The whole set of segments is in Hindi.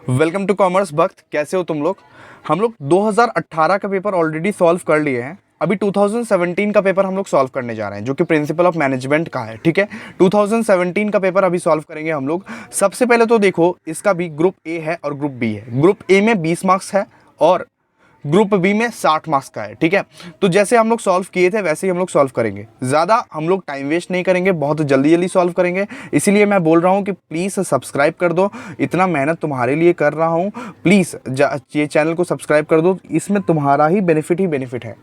वेलकम टू कॉमर्स भक्त। कैसे हो तुम लोग? हम लोग 2018 का पेपर ऑलरेडी सॉल्व कर लिए हैं। अभी 2017 का पेपर हम लोग सॉल्व करने जा रहे हैं, जो कि प्रिंसिपल ऑफ मैनेजमेंट का है। ठीक है, 2017 का पेपर अभी सॉल्व करेंगे हम लोग। सबसे पहले तो देखो, इसका भी ग्रुप ए है और ग्रुप बी है। ग्रुप ए में 20 मार्क्स है और ग्रुप बी में 60 मार्क्स का है। ठीक है, तो जैसे हम लोग सॉल्व किए थे वैसे ही हम लोग सॉल्व करेंगे। ज़्यादा हम लोग टाइम वेस्ट नहीं करेंगे, बहुत जल्दी जल्दी सॉल्व करेंगे। इसीलिए मैं बोल रहा हूँ कि प्लीज़ सब्सक्राइब कर दो। इतना मेहनत तुम्हारे लिए कर रहा हूँ, प्लीज़ ये चैनल को सब्सक्राइब कर दो। इसमें तुम्हारा ही बेनिफिट है,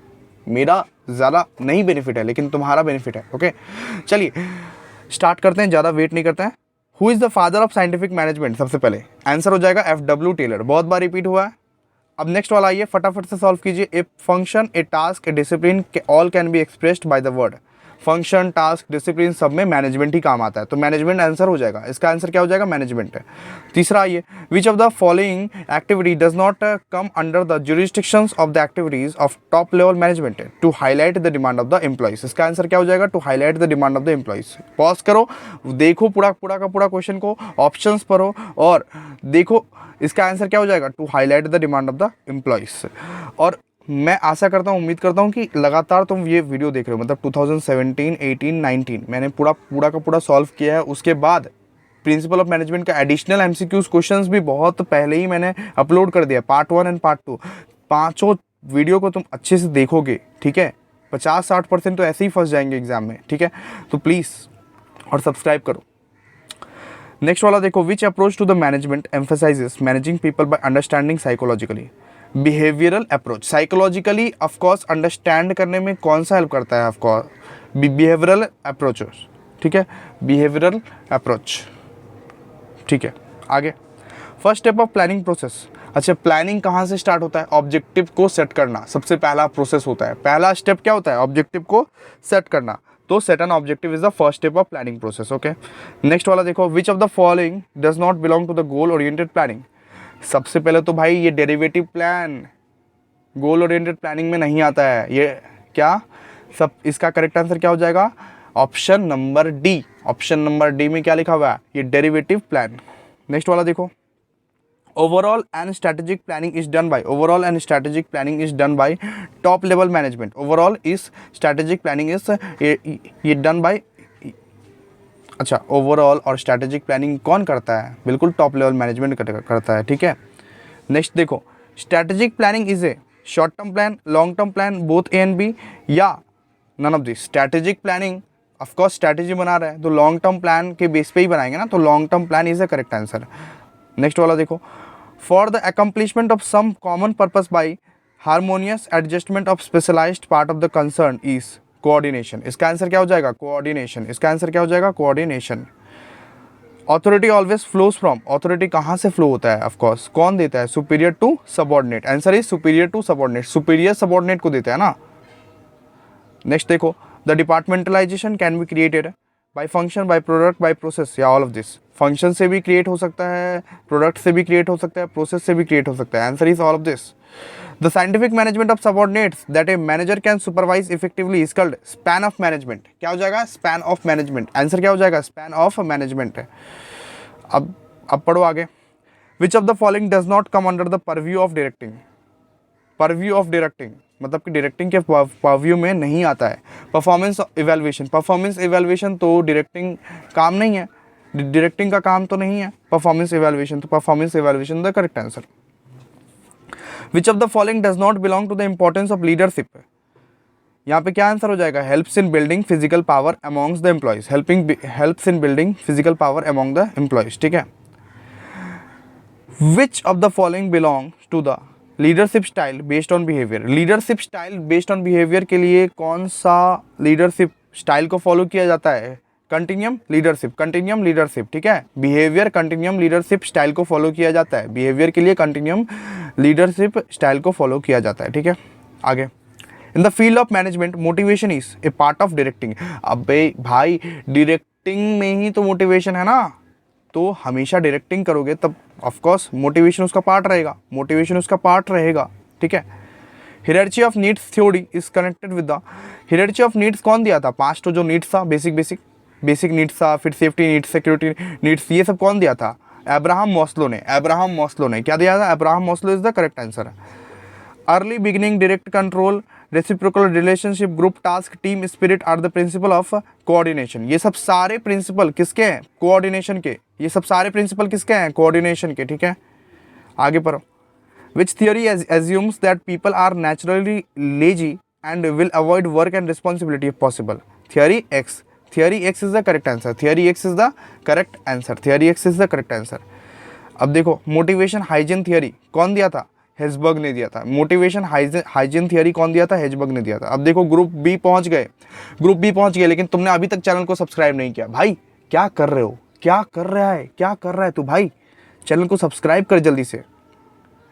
मेरा ज़्यादा नहीं बेनिफिट है, लेकिन तुम्हारा बेनिफिट है। ओके, चलिए स्टार्ट करते हैं, ज़्यादा वेट नहीं करते हैं। Who is the father of scientific management? सबसे पहले आंसर हो जाएगा FW टेलर। बहुत बार रिपीट हुआ है। अब नेक्स्ट वाला आइए, फटाफट से सॉल्व कीजिए। A function, A task, A discipline, all can be expressed by the word. Function, task, discipline सब में मैनेजमेंट ही काम आता है, तो मैनेजमेंट आंसर हो जाएगा। इसका आंसर क्या हो जाएगा? मैनेजमेंट है। तीसरा आइए, which of the following activity does not come under the jurisdictions of the activities of top level management to highlight the demand of the employees. इसका आंसर क्या हो जाएगा? To highlight the demand of the employees. Pause करो, देखो पूरा का पूरा क्वेश्चन को, ऑप्शंस पढ़ो और देखो इसका आंसर क्या हो जाएगा? To highlight the demand of the employees. और मैं आशा करता हूँ, उम्मीद करता हूँ कि लगातार तुम ये वीडियो देख रहे हो, मतलब 2017, 18, 19 मैंने पूरा का पूरा सॉल्व किया है। उसके बाद प्रिंसिपल ऑफ मैनेजमेंट का एडिशनल MCQs क्वेश्चंस भी बहुत पहले ही मैंने अपलोड कर दिया, पार्ट 1 एंड पार्ट 2। पाँचों वीडियो को तुम अच्छे से देखोगे, ठीक है? 50-60% तो ऐसे ही फंस जाएंगे एग्जाम में, ठीक है? तो प्लीज़ और सब्सक्राइब करो। नेक्स्ट वाला देखो, which approach to the management emphasises managing people by understanding psychologically. Behavioural approach, psychologically of course understand करने में कौन सा हेल्प करता है? ऑफकोर्स बिहेवियरल अप्रोच, ठीक है? बिहेवियरल अप्रोच, ठीक है। आगे, first step of planning process. अच्छा, प्लानिंग कहाँ से स्टार्ट होता है? ऑब्जेक्टिव को सेट करना सबसे पहला प्रोसेस होता है। पहला स्टेप क्या होता है? ऑब्जेक्टिव को सेट करना। तो set an objective is the first step of planning process. Okay, next वाला देखो, which of the following does not belong to the goal oriented planning. सबसे पहले तो भाई ये derivative plan goal oriented planning में नहीं आता है। ये क्या सब, इसका करेक्ट आंसर क्या हो जाएगा? Option number D. Option number D में क्या लिखा हुआ है? ये डेरिवेटिव प्लान। नेक्स्ट वाला देखो, overall and strategic planning is done by top level management। overall is strategic planning is ये done by, अच्छा, ओवरऑल और स्ट्रैटेजिक प्लानिंग कौन करता है? बिल्कुल टॉप लेवल मैनेजमेंट करता है, ठीक है? नेक्स्ट देखो, strategic planning is a short term plan, long term plan, both A and B, या none of this. Strategic planning of course strategy बना रहा है तो लॉन्ग टर्म प्लान के बेस पे ही बनाएंगे ना, तो long term plan is the correct answer. Next वाला देखो, for the accomplishment of some common purpose by harmonious adjustment of specialised part of the concern is coordination. इसका आंसर क्या हो जाएगा? कोऑर्डिनेशन। इसका आंसर क्या हो जाएगा? Coordination. Authority always flows from, authority कहाँ से फ्लो होता है? ऑफकोर्स कौन देता है? Superior to subordinate. Answer is superior to subordinate. Superior subordinate को देता है ना। नेक्स्ट देखो, the departmentalisation can be created by function, by product, by process, या ऑल ऑफ दिस। फंक्शन से भी क्रिएट हो सकता है, प्रोडक्ट से भी क्रिएट हो सकता है, प्रोसेस से भी क्रिएट हो सकता है। Answer is all of this. The scientific management of subordinates that a manager can supervise effectively is called span of management. क्या हो जाएगा? Span of management. आंसर क्या हो जाएगा? स्पैन ऑफ मैनेजमेंट है। अब पढ़ो आगे, which of the following does not come under the purview of directing. Purview of directing मतलब कि डायरेक्टिंग के परव्यू में नहीं आता है। परफॉर्मेंस इवैल्यूएशन, परफॉर्मेंस इवैल्यूएशन तो डायरेक्टिंग काम नहीं है, डायरेक्टिंग का काम तो नहीं है परफॉर्मेंस इवैल्यूएशन, तो performance evaluation the correct answer. Which of the following does not belong to the importance of leadership. यहाँ पे क्या आंसर हो जाएगा? Helps in building physical power amongst the employees. Helps in building physical power among the employees, ठीक है? Which of the following belongs to the leadership style based on behaviour. Leadership style based on behaviour के लिए कौन सा लीडरशिप स्टाइल को फॉलो किया जाता है? कंटिन्यूम लीडरशिप, कंटिन्यूम लीडरशिप, ठीक है? बिहेवियर कंटिन्यूम लीडरशिप स्टाइल को फॉलो किया जाता है। बिहेवियर के लिए कंटिन्यूम लीडरशिप स्टाइल को फॉलो किया जाता है, ठीक है? आगे, in the field of management motivation is a part of directing. अबे भाई, डायरेक्टिंग में ही तो मोटिवेशन है ना, तो हमेशा डायरेक्टिंग करोगे तब ऑफकोर्स मोटिवेशन उसका पार्ट रहेगा, मोटिवेशन उसका पार्ट रहेगा, ठीक है? Hierarchy of needs theory is connected with the, hierarchy of needs कौन दिया था? 5 तो जो नीड्स था, बेसिक नीड्स था, फिर सेफ्टी नीड्स, सिक्योरिटी नीड्स, ये सब कौन दिया था? अब्राहम मॉस्लो ने क्या दिया था? Abraham Maslow is the correct answer. Early beginning, direct control, reciprocal relationship, group task, team spirit are the principle of coordination. ये सब सारे प्रिंसिपल किसके हैं? कोऑर्डिनेशन के। ये सब सारे प्रिंसिपल किसके हैं? कोऑर्डिनेशन के। ठीक है, आगे पढ़ो। विच theory assumes that people are naturally lazy and will avoid work and responsibility if possible? Theory X is the correct answer. Theory X is the correct answer. Theory X is the correct answer. अब देखो, मोटिवेशन हाइजीन थियरी कौन दिया था? हेजबर्ग ने दिया था। मोटिवेशन हाइजीन थियरी कौन दिया था? हेजबर्ग ने दिया था। अब देखो, ग्रुप बी पहुंच गए, लेकिन तुमने अभी तक चैनल को सब्सक्राइब नहीं किया। भाई क्या कर रहे हो? क्या कर रहा है तू? भाई चैनल को सब्सक्राइब कर जल्दी से।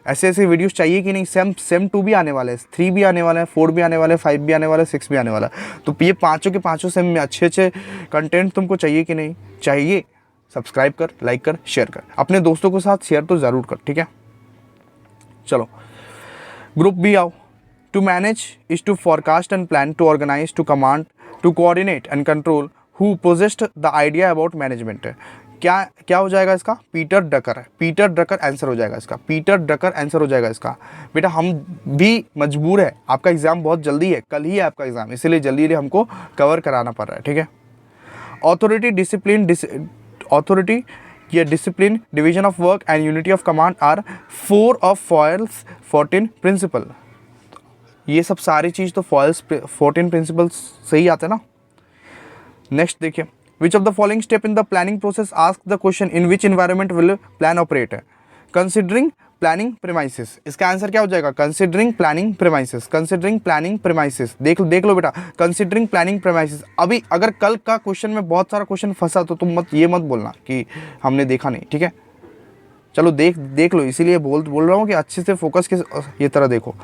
ऐसे ऐसे वीडियोस चाहिए कि नहीं? सेम 2 भी आने वाले हैं, 3 भी आने वाले हैं, 4 भी आने वाले हैं, 5 भी आने वाला है, 6 भी आने वाला है। तो ये पाँचों के पाँचों सेम में अच्छे कंटेंट तुमको चाहिए कि नहीं चाहिए? सब्सक्राइब कर, लाइक कर, शेयर कर, अपने दोस्तों के साथ शेयर तो ज़रूर कर। ठीक है, चलो ग्रुप बी आओ। To manage is to forecast and plan, to organise, to command, to coordinate and control. Who posed the idea about management? क्या हो जाएगा इसका? पीटर ड्रकर आंसर हो जाएगा इसका। पीटर ड्रकर आंसर हो जाएगा इसका। बेटा हम भी मजबूर है, आपका एग्जाम बहुत जल्दी है, कल ही है आपका एग्जाम, इसीलिए जल्दी हमको कवर कराना पड़ रहा है। ठीक है, ऑथोरिटी या discipline, division of work and unity of command are 4 of Fayol's 14 principle. ये सब सारी चीज़ तो फॉयल्स 14 प्रिंसिपल्स से ही आते हैं ना। नेक्स्ट देखिए, which of the following step in the planning process ask the question in which environment will plan operate? Considering planning premises। इसका आंसर क्या हो जाएगा? considering planning premises। देख लो बेटा, considering planning premises। अभी अगर कल का क्वेश्चन में बहुत सारा क्वेश्चन फंसा तो तुम ये मत बोलना कि हमने देखा नहीं। ठीक है, चलो देख लो, इसीलिए बोल रहा हूँ कि अच्छे से फोकस के ये तरह देखो।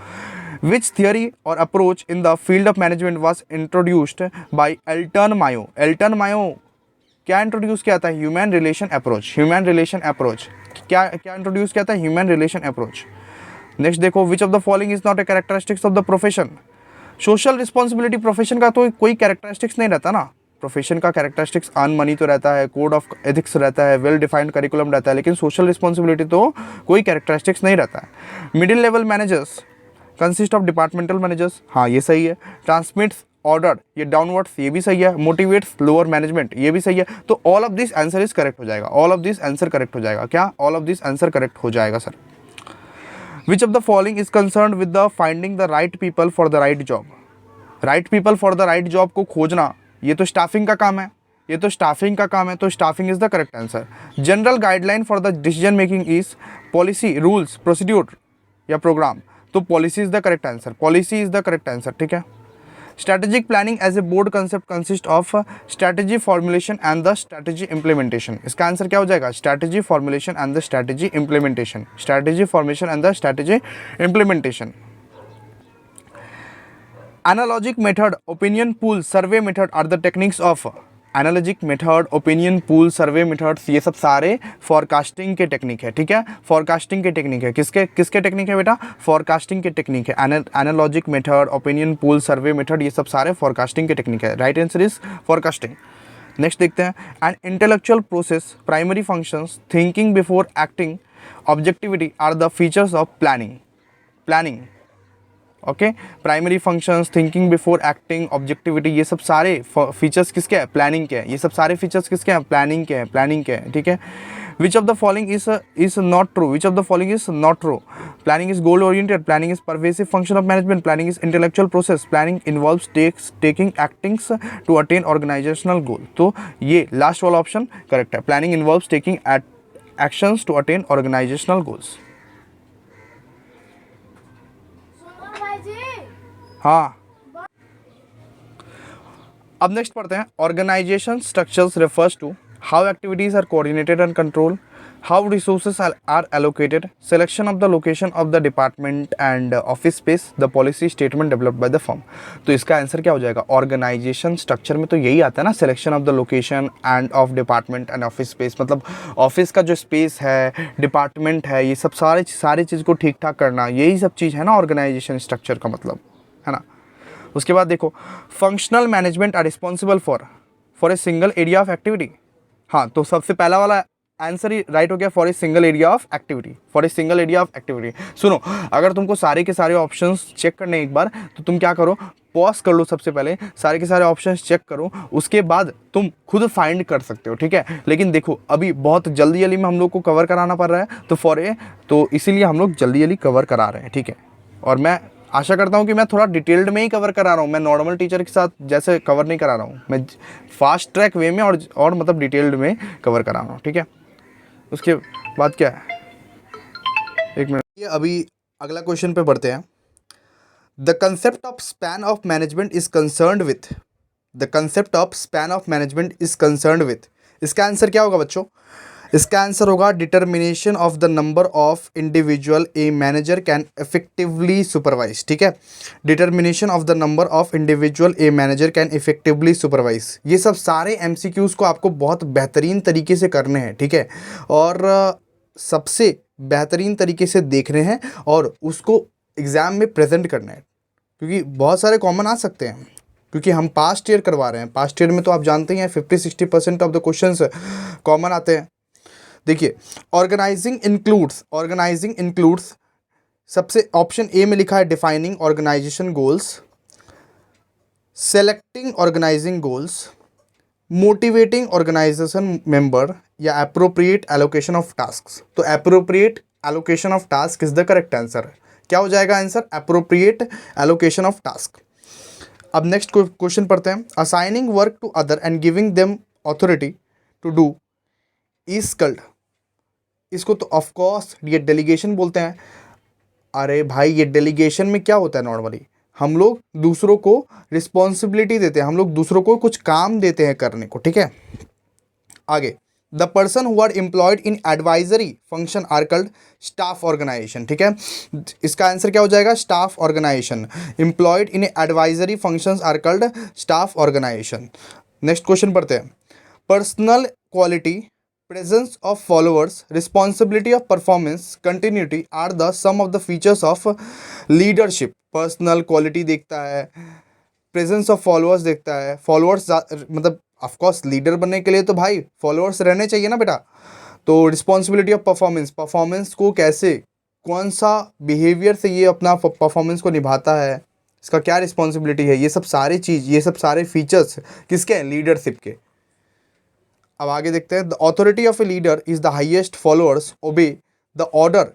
Which theory or approach in the field of management was introduced by Elton Mayo? क्या इंट्रोड्यूस किया था? Human relation approach. क्या इंट्रोड्यूस किया था? Human relation approach. नेक्स्ट देखो, which of the following is not a characteristics of the profession? Social responsibility profession का तो कोई कैरेक्टरिस्टिक्स नहीं रहता ना। प्रोफेशन का कैरेक्टरिस्टिक्स अर्न मनी तो रहता है, कोड ऑफ एथिक्स रहता है, वेल डिफाइंड करिकुलम रहता है, लेकिन सोशल रिस्पॉन्सिबिलिटी तो कोई कैरेक्टरिस्टिक्स नहीं रहता है। Middle level managers consist of departmental managers, हाँ ये सही है। ट्रांसमिट्स ऑर्डर, ये डाउनवर्ड्स, ये भी सही है। मोटिवेट्स लोअर मैनेजमेंट, ये भी सही है। तो all of this answer is correct हो जाएगा। All of this answer correct हो जाएगा। क्या? All of this answer correct हो जाएगा sir. Which of the following is concern with the finding the right people for the right job? Right people for the right job को खोजना, ये तो स्टाफिंग का काम है, तो staffing is the correct answer. General guideline for the decision making is policy, rules, procedure या प्रोग्राम। तो policy is the correct answer. ठीक है, strategic planning as a board concept consist of strategy formulation and the strategy implementation. इसका आंसर क्या हो जाएगा? Strategy formulation and the strategy implementation. Analogic method, opinion poll, survey method are the techniques of. Analogic method, opinion poll, survey methods, ये सब सारे फॉरकास्टिंग के टेक्निक है। ठीक है, फॉरकास्टिंग के टेक्निक है। किसके टेक्निक है बेटा? फॉरकास्टिंग के टेक्निक है। Analogic method, opinion poll, survey method, ये सब सारे फॉरकास्टिंग के टेक्निक है। Right answer is forecasting. Next देखते हैं, an intellectual process, primary functions, thinking before acting, objectivity are the features of planning. Okay, primary functions, thinking before acting, objectivity, ये सब सारे फीचर्स किसके हैं? प्लानिंग के हैं। ये सब सारे फीचर्स किसके हैं? प्लानिंग के हैं। ठीक है, which of the following is not true? Planning is goal oriented, planning is pervasive function of management, planning is intellectual process, planning involves taking actings to attain organisational goal. तो ये लास्ट वाला ऑप्शन करेक्ट है। Planning involves taking actions to attain organisational goals. हाँ, अब नेक्स्ट पढ़ते हैं। Organisation structures refers to how activities are coordinated and control, how resources are allocated, selection of the location of the department and office space, the policy statement developed by the firm. तो इसका आंसर क्या हो जाएगा? ऑर्गेनाइजेशन स्ट्रक्चर में तो यही आता है ना, selection of the location end of department and office space, मतलब ऑफिस का जो स्पेस है, डिपार्टमेंट है, ये सब सारी चीज़ को ठीक ठाक करना, यही सब चीज़ है ना ऑर्गेनाइजेशन स्ट्रक्चर का मतलब, है ना। उसके बाद देखो, functional management are responsible for a single area of activity. हाँ, तो सबसे पहला वाला आंसर ही राइट हो गया for a single area of activity, for a single area of activity. सुनो, अगर तुमको सारे के सारे ऑप्शंस चेक करने एक बार, तो तुम क्या करो, पॉज कर लो, सबसे पहले सारे के सारे ऑप्शंस चेक करो, उसके बाद तुम खुद फाइंड कर सकते हो, ठीक है। लेकिन देखो अभी बहुत जल्दी जल्दी में हम लोग को कवर कराना पड़ रहा है, तो इसीलिए हम लोग जल्दी जल्दी कवर करा रहे हैं, ठीक है। और मैं आशा करता हूँ कि मैं थोड़ा डिटेल्ड में ही कवर करा रहा हूँ, मैं नॉर्मल टीचर के साथ जैसे कवर नहीं करा रहा हूँ, मैं फास्ट ट्रैक वे में और मतलब डिटेल्ड में कवर करा रहा हूँ, ठीक है। उसके बाद क्या है, एक मिनट, ये अभी अगला क्वेश्चन पे बढ़ते हैं। The concept of span of management is concerned with, the concept of span of management is concerned with, इसका आंसर क्या होगा बच्चों? इसका आंसर होगा determination of the number of individual a manager can effectively supervise, ठीक है। Determination of the number of individual a manager can effectively supervise, ये सब सारे एमसीक्यूज को आपको बहुत बेहतरीन तरीके से करने हैं, ठीक है। और सबसे बेहतरीन तरीके से देखने हैं और उसको एग्ज़ाम में प्रेजेंट करना है, क्योंकि बहुत सारे कॉमन आ सकते हैं, क्योंकि हम पास्ट ईयर करवा रहे हैं। पास्ट ईयर में तो आप जानते ही हैं 50-60% ऑफ द क्वेश्चंस कॉमन आते हैं। देखिए, ऑर्गेनाइजिंग इंक्लूड्स, सबसे ऑप्शन ए में लिखा है defining organisation goals, selecting organising goals, motivating organisation member, या एप्रोप्रिएट एलोकेशन ऑफ टास्क। तो appropriate allocation of task is the correct answer. क्या हो जाएगा answer? Appropriate allocation of task. अब नेक्स्ट क्वेश्चन पढ़ते हैं। Assigning work to other and giving them authority to do is called, इसको तो ऑफ कोर्स ये डेलीगेशन बोलते हैं। अरे भाई, ये डेलीगेशन में क्या होता है? नॉर्मली हम लोग दूसरों को रिस्पॉन्सिबिलिटी देते हैं, हम लोग दूसरों को कुछ काम देते हैं करने को, ठीक है। आगे, the person who are employed in advisory function are called staff organisation, ठीक है। इसका आंसर क्या हो जाएगा? Staff organisation. Employed in advisory functions are called staff organisation. Next question पढ़ते हैं। Personal quality, presence of followers, responsibility of performance, continuity are the sum of the features of leadership। Personal quality देखता है, प्रेजेंस ऑफ फॉलोअर्स देखता है, फॉलोअर्स मतलब ऑफ कोर्स लीडर बनने के लिए तो भाई फॉलोअर्स रहने चाहिए ना बेटा। तो रिस्पॉन्सिबिलिटी ऑफ परफॉर्मेंस, परफॉर्मेंस को कैसे, कौन सा बिहेवियर से ये अपना परफॉर्मेंस को निभाता है, इसका क्या रिस्पॉन्सिबिलिटी है, ये सब सारी चीज़, ये सब सारे फीचर्स किसके हैं? लीडरशिप के। अब आगे देखते हैं। The authority of a leader is the highest, followers obey the order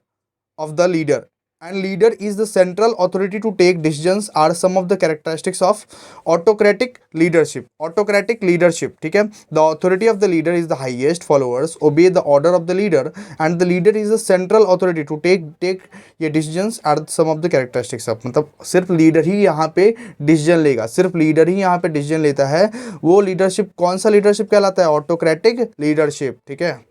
of the leader and leader is the central authority to take decisions are some of the characteristics of autocratic leadership. Autocratic leadership, ठीक है। The authority of the leader is the highest, followers obey the order of the leader and the leader is the central authority to take ये decisions are some of the characteristics of, मतलब सिर्फ लीडर ही यहाँ पे डिसीजन लेगा, सिर्फ लीडर ही यहाँ पे डिसीजन लेता है। वो लीडरशिप कौन सा लीडरशिप कहलाता है? ऑटोक्रेटिक लीडरशिप, ठीक है।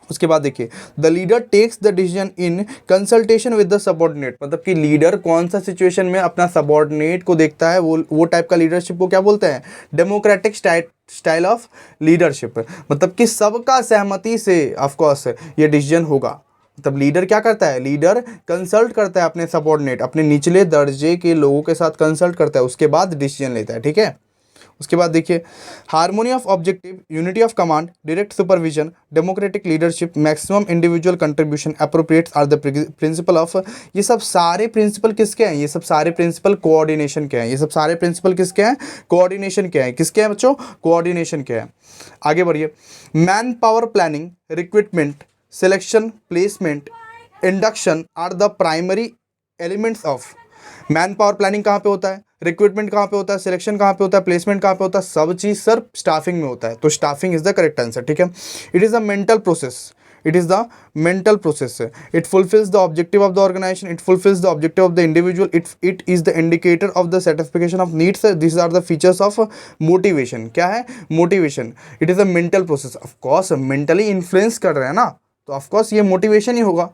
उसके बाद देखिए, the leader takes the decision in consultation with the subordinate, मतलब कि लीडर कौन सा सिचुएशन में अपना सबऑर्डिनेट को देखता है, वो टाइप का लीडरशिप को क्या बोलते हैं? डेमोक्रेटिक स्टाइल ऑफ लीडरशिप, मतलब कि सबका सहमति से ऑफ कोर्स ये डिसीजन होगा। मतलब लीडर क्या करता है? लीडर कंसल्ट करता है अपने सबऑर्डिनेट, अपने निचले दर्जे के लोगों के साथ कंसल्ट करता है, उसके बाद डिसीजन लेता है, ठीक है। उसके बाद देखिए, harmony of objective, unity of command, direct supervision, democratic leadership, maximum individual contribution, appropriates are the principle of. ये सब सारे प्रिंसिपल किसके हैं? ये सब सारे प्रिंसिपल कोऑर्डिनेशन के हैं। ये सब सारे प्रिंसिपल किसके हैं? कोऑर्डिनेशन के हैं। किसके हैं बच्चों? कोऑर्डिनेशन के हैं। आगे बढ़िए। Manpower planning, recruitment, selection, placement, induction are the primary elements of. Manpower planning कहाँ पे होता है? रिक्रूटमेंट कहाँ पे होता है? सिलेक्शन कहाँ पे होता है? प्लेसमेंट कहाँ पे होता है? सब चीज़ सर स्टाफिंग में होता है। तो staffing is the correct answer, ठीक है। It is a mental process, it is the mental process, it fulfils the objective of the organisation, it fulfils the objective of the individual, it is the indicator of the satisfaction of needs, this are the features of motivation. क्या है? Motivation. It is a mental process, of course mentally influence कर रहे हैं ना, तो ऑफकोर्स ये मोटिवेशन ही होगा।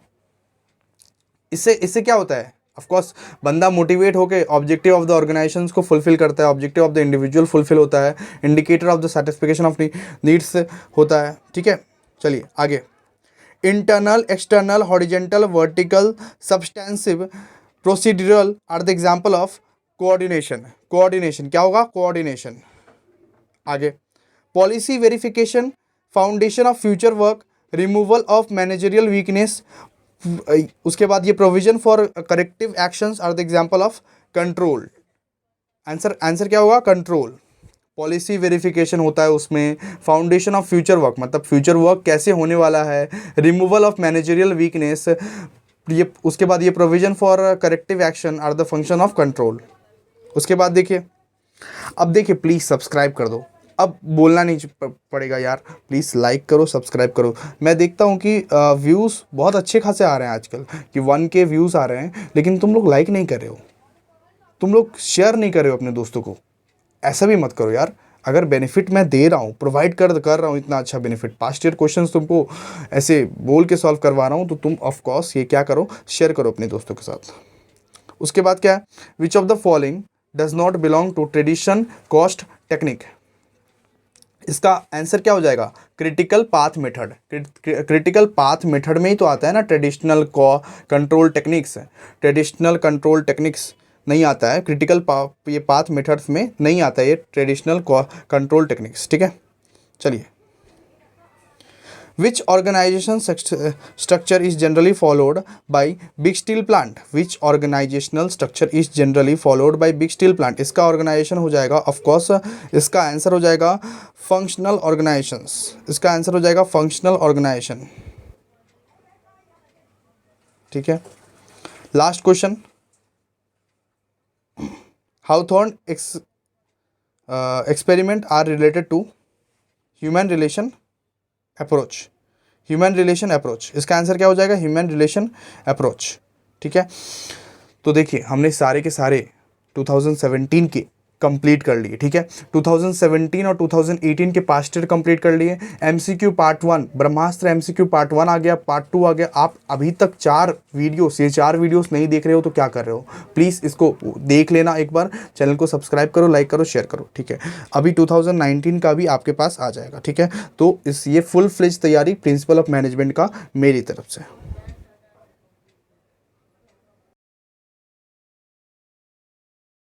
इससे क्या होता है? ऑफकोर्स बंदा मोटिवेट होकर ऑब्जेक्टिव ऑफ द ऑर्गेनाइजेशन को फुलफिल करता है, objective of the individual fulfil होता है, indicator of the satisfaction of needs होता है, ठीक है। चलिए आगे। Internal, external, horizontal, vertical, substantive, procedural are the example of coordination. Coordination क्या होगा? कोऑर्डिनेशन। आगे, policy verification, foundation of future work, removal of managerial weakness, उसके बाद ये provision for corrective actions are the example of control. Answer क्या होगा? कंट्रोल। पॉलिसी वेरिफिकेशन होता है उसमें। फाउंडेशन ऑफ फ्यूचर वर्क मतलब फ्यूचर वर्क कैसे होने वाला है। रिमूवल ऑफ मैनेजरियल वीकनेस, ये उसके बाद ये provision for corrective action are the function of control. उसके बाद देखिए, अब देखिए प्लीज़ सब्सक्राइब कर दो। अब बोलना नहीं पड़ेगा यार, प्लीज़ लाइक करो, सब्सक्राइब करो। मैं देखता हूँ कि व्यूज़ बहुत अच्छे खासे आ रहे हैं आजकल, कि 1K व्यूज़ आ रहे हैं, लेकिन तुम लोग लाइक नहीं कर रहे हो, तुम लोग शेयर नहीं कर रहे हो अपने दोस्तों को। ऐसा भी मत करो यार। अगर बेनिफिट मैं दे रहा हूँ, प्रोवाइड कर रहा हूँ इतना अच्छा बेनिफिट, पास्ट ईयर क्वेश्चंस तुमको ऐसे बोल के सॉल्व करवा रहा हूँ, तो तुम ऑफ कोर्स ये क्या करो, शेयर करो अपने दोस्तों के साथ। उसके बाद क्या है? Which of the following does not belong to tradition cost technique. इसका आंसर क्या हो जाएगा? Critical path method. Critical path method में ही तो आता है ना traditional control techniques. Traditional control techniques नहीं आता है, ये पाथ मेथड्स में नहीं आता है ये ट्रेडिशनल कंट्रोल टेक्निक्स। ठीक है, चलिए। Which organization structure is generally followed by big steel plant? Which organizational structure is generally followed by big steel plant? इसका ऑर्गेनाइजेशन हो जाएगा ऑफ कोर्स, इसका आंसर हो जाएगा फंक्शनल ऑर्गेनाइजेशंस। इसका आंसर हो जाएगा फंक्शनल ऑर्गेनाइजेशन। ठीक है, last question. Hawthorne experiment are related to human relation approach. Human relation approach, इसका आंसर क्या हो जाएगा? Human relation approach. ठीक है, तो देखिए हमने सारे के सारे 2017 के कंप्लीट कर लिए। ठीक है, 2017 और 2018 के पास्ट ईयर कंप्लीट कर लिए। MCQ पार्ट 1, ब्रह्मास्त्र MCQ पार्ट 1 आ गया, पार्ट 2 आ गया। आप अभी तक 4 वीडियोस नहीं देख रहे हो तो क्या कर रहे हो? प्लीज़ इसको देख लेना एक बार, चैनल को सब्सक्राइब करो, लाइक करो, शेयर करो। ठीक है, अभी 2019 का भी आपके पास आ जाएगा। ठीक है, तो ये फुल फ्लेज तैयारी प्रिंसिपल ऑफ मैनेजमेंट का मेरी तरफ से।